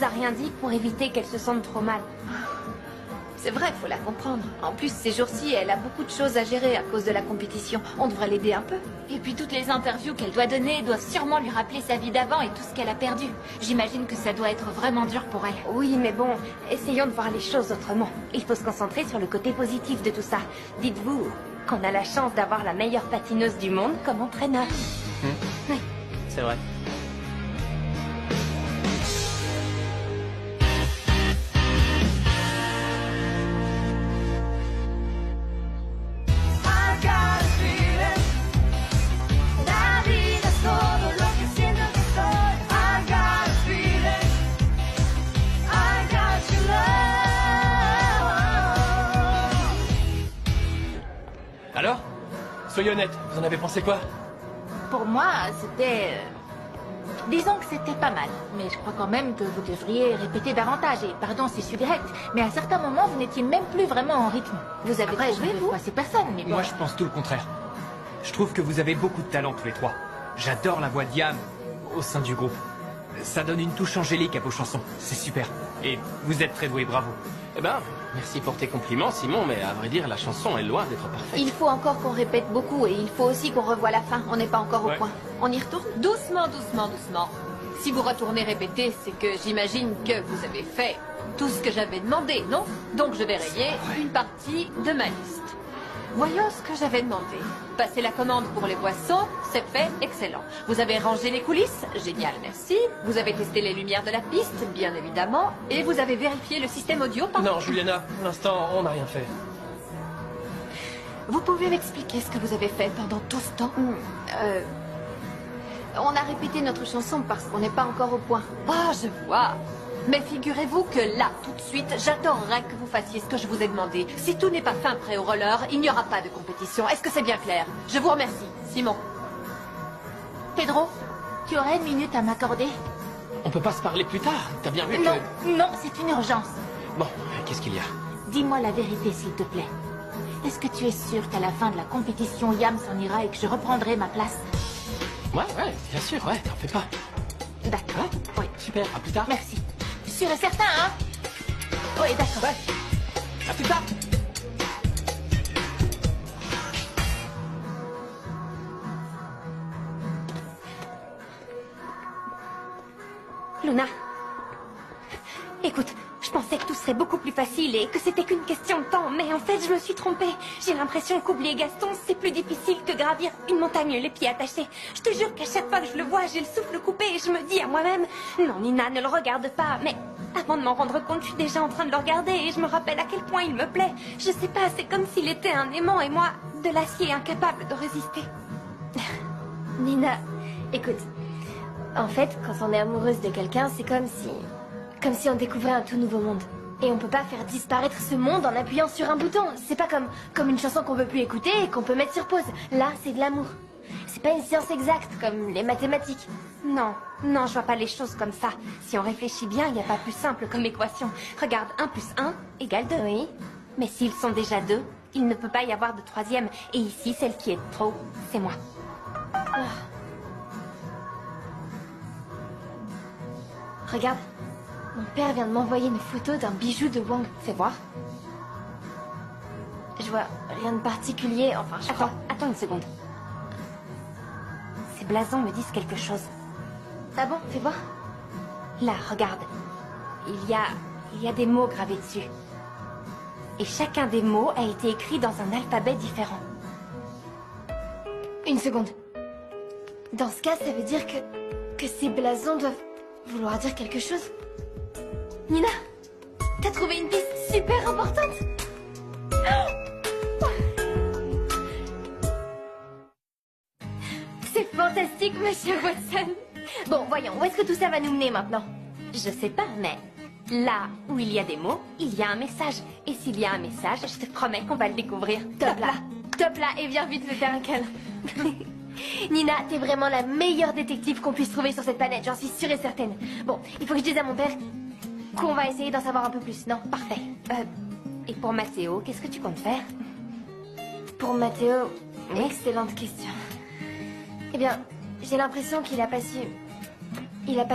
a rien dit pour éviter qu'elle se sente trop mal. C'est vrai, faut la comprendre. En plus, ces jours-ci, elle a beaucoup de choses à gérer à cause de la compétition. On devrait l'aider un peu. Et puis toutes les interviews qu'elle doit donner doivent sûrement lui rappeler sa vie d'avant et tout ce qu'elle a perdu. J'imagine que ça doit être vraiment dur pour elle. Oui, mais bon, essayons de voir les choses autrement. Il faut se concentrer sur le côté positif de tout ça. Dites-vous qu'on a la chance d'avoir la meilleure patineuse du monde comme entraîneur. Oui. C'est vrai. Alors? Soyez honnête, vous en avez pensé quoi? Pour moi, c'était... disons que c'était pas mal. Mais je crois quand même que vous devriez répéter davantage. Et pardon si je suis direct, mais à certains moments, vous n'étiez même plus vraiment en rythme. Vous avez trouvé, vous? C'est personne, mais bon. Moi, je pense tout le contraire. Je trouve que vous avez beaucoup de talent tous les trois. J'adore la voix d'Yam au sein du groupe. Ça donne une touche angélique à vos chansons. C'est super. Et vous êtes très doués, bravo. Eh ben, merci pour tes compliments, Simon, mais à vrai dire, la chanson est loin d'être parfaite. Il faut encore qu'on répète beaucoup et il faut aussi qu'on revoie la fin. On n'est pas encore au point. On y retourne? Doucement, doucement, doucement. Si vous retournez répéter, c'est que j'imagine que vous avez fait tout ce que j'avais demandé, non? Donc je vais rayer une partie de ma liste. Voyons ce que j'avais demandé. Passer la commande pour les boissons, c'est fait, excellent. Vous avez rangé les coulisses, génial, merci. Vous avez testé les lumières de la piste, bien évidemment. Et vous avez vérifié le système audio, pardon? Non, Juliana, pour l'instant, on n'a rien fait. Vous pouvez m'expliquer ce que vous avez fait pendant tout ce temps? On a répété notre chanson parce qu'on n'est pas encore au point. Ah, je vois. Mais figurez-vous que là, tout de suite, j'adorerais que vous fassiez ce que je vous ai demandé. Si tout n'est pas fin prêt au roller, il n'y aura pas de compétition. Est-ce que c'est bien clair? Je vous remercie. Simon. Pedro, tu aurais une minute à m'accorder? On peut pas se parler plus tard. T'as bien vu que... Non, non, c'est une urgence. Bon, qu'est-ce qu'il y a? Dis-moi la vérité, s'il te plaît. Est-ce que tu es sûr qu'à la fin de la compétition, Yam s'en ira et que je reprendrai ma place? Ouais, bien sûr, ouais, t'en fais pas. D'accord. Oui. Super, à plus tard. Merci. Sûr et certain, hein? Oui, d'accord. Ouais. À plus tard. Luna, écoute, je pensais que tout serait beaucoup plus facile et que c'était qu'une question de temps, mais en fait, je me suis trompée. J'ai l'impression qu'oublier Gaston, c'est plus difficile que gravir une montagne les pieds attachés. Je te jure qu'à chaque fois que je le vois, j'ai le souffle coupé et je me dis à moi-même, non, Nina, ne le regarde pas, mais... Avant de m'en rendre compte, je suis déjà en train de le regarder et je me rappelle à quel point il me plaît. Je sais pas, c'est comme s'il était un aimant et moi, de l'acier incapable de résister. Nina, écoute, en fait, quand on est amoureuse de quelqu'un, c'est comme si on découvrait un tout nouveau monde. Et on peut pas faire disparaître ce monde en appuyant sur un bouton. C'est pas comme une chanson qu'on veut plus écouter et qu'on peut mettre sur pause. Là, c'est de l'amour. C'est pas une science exacte, comme les mathématiques. Non, je vois pas les choses comme ça. Si on réfléchit bien, il n'y a pas plus simple comme équation. Regarde, 1 plus 1 égale 2. Oui. Mais s'ils sont déjà 2, il ne peut pas y avoir de troisième. Et ici, celle qui est trop, c'est moi. Regarde, mon père vient de m'envoyer une photo d'un bijou de Wang. Fais voir. Je vois rien de particulier, enfin, je crois. Attends une seconde. Ces blasons me disent quelque chose. Ah bon, fais voir. Là, regarde. Il y a des mots gravés dessus. Et chacun des mots a été écrit dans un alphabet différent. Une seconde. Dans ce cas, ça veut dire que ces blasons doivent vouloir dire quelque chose. Nina, t'as trouvé une piste super importante. C'est fantastique, monsieur Watson. Bon, voyons, où est-ce que tout ça va nous mener maintenant? Je sais pas, mais là où il y a des mots, il y a un message. Et s'il y a un message, je te promets qu'on va le découvrir. Top là, et viens vite me faire un câlin. Nina, t'es vraiment la meilleure détective qu'on puisse trouver sur cette planète, j'en suis sûre et certaine. Bon, il faut que je dise à mon père qu'on va essayer d'en savoir un peu plus, non? Parfait. Et pour Mathéo, qu'est-ce que tu comptes faire? Pour Mathéo, excellente question. Eh bien, j'ai l'impression qu'il a pas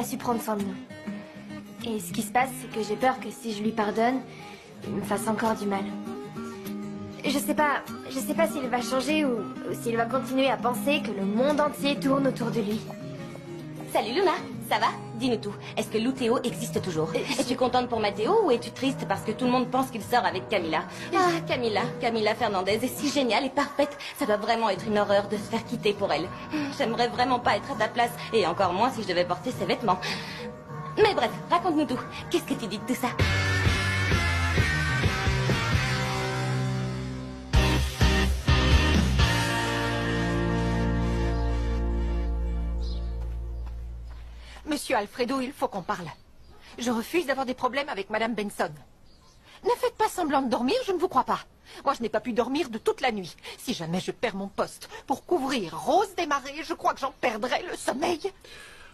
su prendre soin de nous. Et ce qui se passe, c'est que j'ai peur que si je lui pardonne, il me fasse encore du mal. Je sais pas s'il va changer ou s'il va continuer à penser que le monde entier tourne autour de lui. Salut Luna, ça va? Dis-nous tout. Est-ce que Lou-Théo existe toujours? Es-tu contente pour Mathéo ou es-tu triste parce que tout le monde pense qu'il sort avec Camilla? Ah, Camilla Fernandez est si géniale et parfaite. Ça doit vraiment être une horreur de se faire quitter pour elle. J'aimerais vraiment pas être à ta place, et encore moins si je devais porter ses vêtements. Mais bref, raconte-nous tout. Qu'est-ce que tu dis de tout ça? Monsieur Alfredo, il faut qu'on parle. Je refuse d'avoir des problèmes avec Madame Benson. Ne faites pas semblant de dormir, je ne vous crois pas. Moi, je n'ai pas pu dormir de toute la nuit. Si jamais je perds mon poste pour couvrir Rose des Marais, je crois que j'en perdrai le sommeil.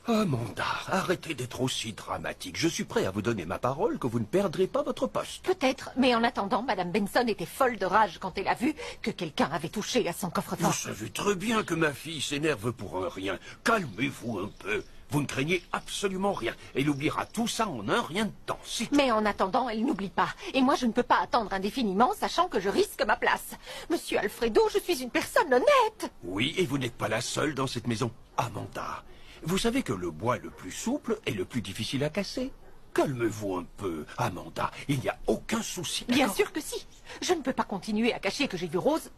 Amanda, arrêtez d'être aussi dramatique. Je suis prêt à vous donner ma parole que vous ne perdrez pas votre poste. Peut-être, mais en attendant, Madame Benson était folle de rage quand elle a vu que quelqu'un avait touché à son coffre-fort. Vous savez très bien que ma fille s'énerve pour un rien. Calmez-vous un peu. Vous ne craignez absolument rien. Elle oubliera tout ça en un rien de temps. Mais en attendant, elle n'oublie pas. Et moi, je ne peux pas attendre indéfiniment, sachant que je risque ma place. Monsieur Alfredo, je suis une personne honnête. Oui, et vous n'êtes pas la seule dans cette maison. Amanda, vous savez que le bois le plus souple est le plus difficile à casser. Calmez-vous un peu, Amanda. Il n'y a aucun souci. Bien sûr que si. Je ne peux pas continuer à cacher que j'ai vu Rose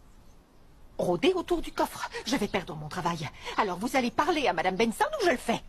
rôder autour du coffre. Je vais perdre mon travail. Alors vous allez parler à Madame Benson ou je le fais?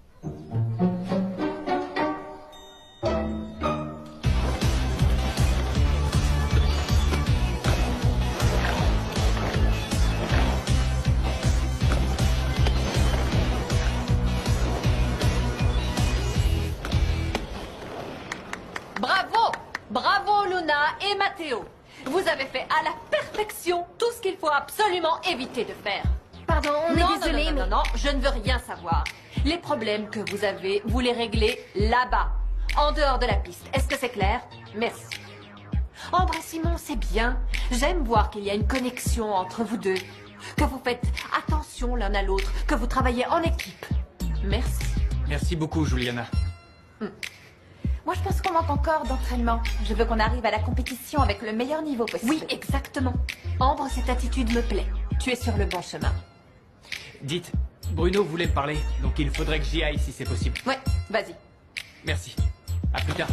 Bravo! Bravo Luna et Mathéo! Vous avez fait à la perfection tout ce qu'il faut absolument éviter de faire. Pardon, on est désolé, mais... Non, je ne veux rien savoir. Les problèmes que vous avez, vous les réglez là-bas, en dehors de la piste. Est-ce que c'est clair? Merci. Ambre et Simon, c'est bien. J'aime voir qu'il y a une connexion entre vous deux, que vous faites attention l'un à l'autre, que vous travaillez en équipe. Merci. Merci beaucoup, Juliana. Moi, je pense qu'on manque encore d'entraînement. Je veux qu'on arrive à la compétition avec le meilleur niveau possible. Oui, exactement. Ambre, cette attitude me plaît. Tu es sur le bon chemin. Dites, Bruno voulait me parler, donc il faudrait que j'y aille si c'est possible. Ouais, vas-y. Merci. À plus tard.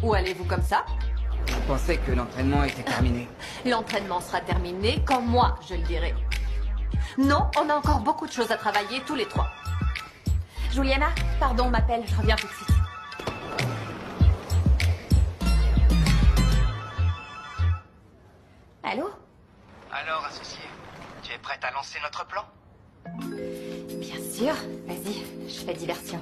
Où allez-vous comme ça? Je pensais que l'entraînement était terminé. L'entraînement sera terminé quand moi, je le dirai. Non, on a encore beaucoup de choses à travailler tous les trois. Juliana, pardon, on m'appelle, je reviens tout de suite. Allô? Alors, associé, tu es prête à lancer notre plan? Bien sûr, vas-y, je fais diversion.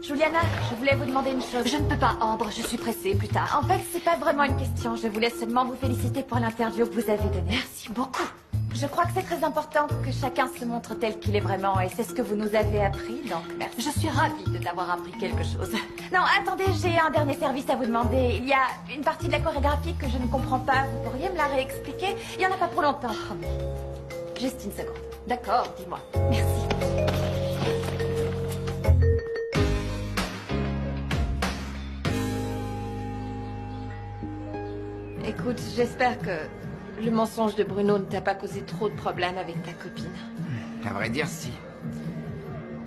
Juliana, je voulais vous demander une chose. Je ne peux pas, Ambre, je suis pressée, plus tard. En fait, c'est pas vraiment une question, je voulais seulement vous féliciter pour l'interview que vous avez donnée. Merci beaucoup. Je crois que c'est très important que chacun se montre tel qu'il est vraiment, et c'est ce que vous nous avez appris, donc merci. Je suis ravie de t'avoir appris quelque chose. Non, attendez, j'ai un dernier service à vous demander. Il y a une partie de la chorégraphie que je ne comprends pas. Vous pourriez me la réexpliquer? Il y en a pas pour longtemps, promis. Juste une seconde. D'accord, dis-moi. Merci. Écoute, j'espère que le mensonge de Bruno ne t'a pas causé trop de problèmes avec ta copine. À vrai dire, si.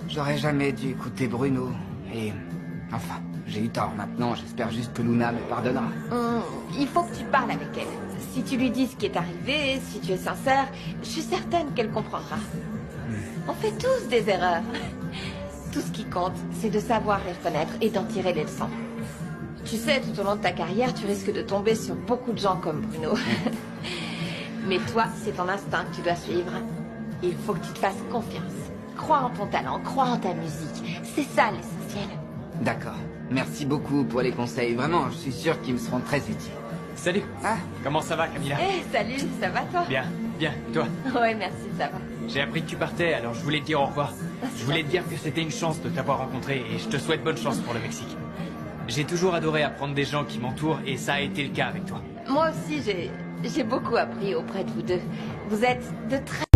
J'aurais jamais dû écouter Bruno. Et... enfin, j'ai eu tort maintenant. J'espère juste que Luna me pardonnera. Il faut que tu parles avec elle. Si tu lui dis ce qui est arrivé, si tu es sincère, je suis certaine qu'elle comprendra. On fait tous des erreurs. Tout ce qui compte, c'est de savoir les reconnaître et d'en tirer les leçons. Tu sais, tout au long de ta carrière, tu risques de tomber sur beaucoup de gens comme Bruno. Mais toi, c'est ton instinct que tu dois suivre. Il faut que tu te fasses confiance. Crois en ton talent, crois en ta musique. C'est ça l'essentiel. D'accord. Merci beaucoup pour les conseils. Vraiment, je suis sûr qu'ils me seront très utiles. Salut. Ah, Comment ça va, Camilla? Salut, ça va toi? Bien, bien. Et toi? Ouais, merci, ça va. J'ai appris que tu partais, alors je voulais te dire au revoir. Je voulais te dire que c'était une chance de t'avoir rencontré et je te souhaite bonne chance pour le Mexique. J'ai toujours adoré apprendre des gens qui m'entourent et ça a été le cas avec toi. Moi aussi, j'ai beaucoup appris auprès de vous deux. Vous êtes de très...